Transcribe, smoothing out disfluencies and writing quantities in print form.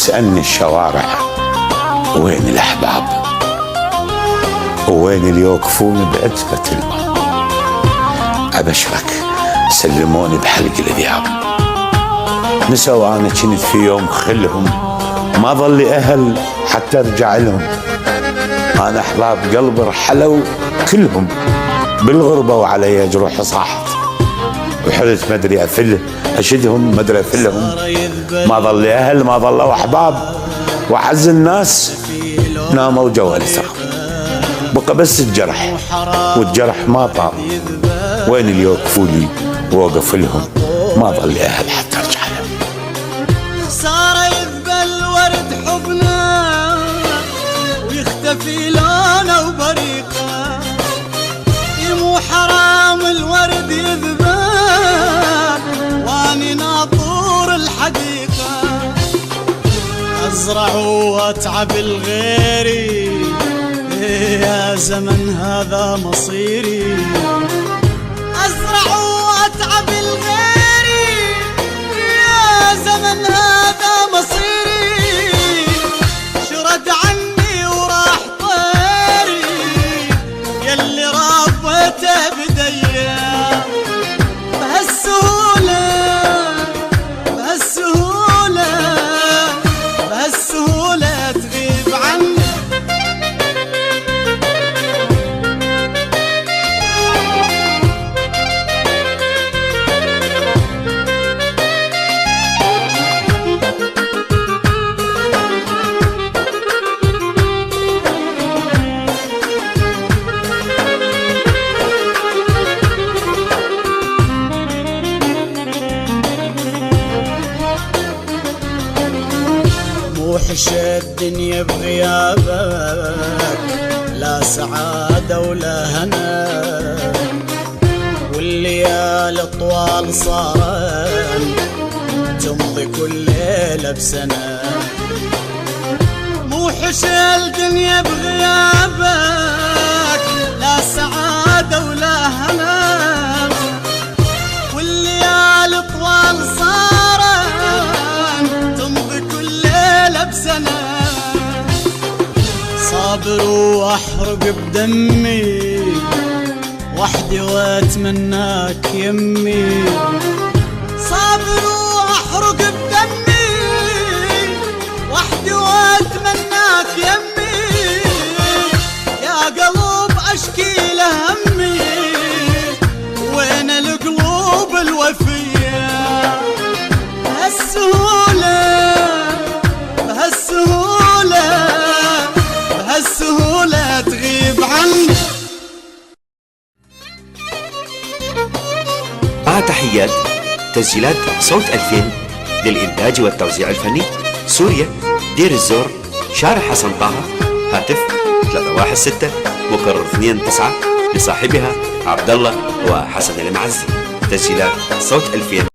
تسألني الشوارع وين الأحباب، وين اللي يوقفون بعتبة الباب. أبشرك سلموني بحلق الذياب، نسوا أنا كنت في يوم خلهم، ما ظل لي أهل حتى أرجع لهم. أنا أحباب قلبي رحلوا كلهم، بالغربة وعلي جروح صاحت، وحلت ما أدري أفله أشدهم ما أدري أفلهم. ما ظل لي أهل ما ظلوا أحباب، وعز الناس ناموا جوالسهم، بقى بس الجرح والجرح ما طاب. وين اللي يوقفوا لي ووقف لهم، ما ظل لي أهل حتى أرجع لهم. صار يذبل ورد حبنا ويختفي لونه وبريقه، مو حرام الورد يذبل واني ناطور الحديقة. ازرع واتعب الغيري يا زمن هذا مصيري، ازرع واتعب الغيري يا زمن هذا مصيري. شرد عني وراح طيري يلي ربيته بديا، بهالسهولة بهالسهولة بهالسهولة تغيب عني. وحش الدنيا بغيابك، لا سعادة ولا هنا، والليالي طوال صارن تمضي كل ليلة بسنة. موحش الدنيا بغيابك، لا سعادة ولا هنا، والليالي طوال صارن تمضي كل ليلة بسنة. صابر واحرق بدمي وحدي واتمناك يمي، صابر واحرق بدمي وحدي واتمناك يمي. يا قلب اشكي له همي، وين القلوب الوفية؟ بهالسهولة بهالسهولة بهالسهولة تغيب عني. مع تحيات تسجيلات صوت 2000 للإنتاج والتوزيع الفني، سوريا، دير الزور، شارع حسن طه، هاتف 316 مكرر 29 لصاحبها عبد الله وحسن المعزي. تسجيلات صوت 2000.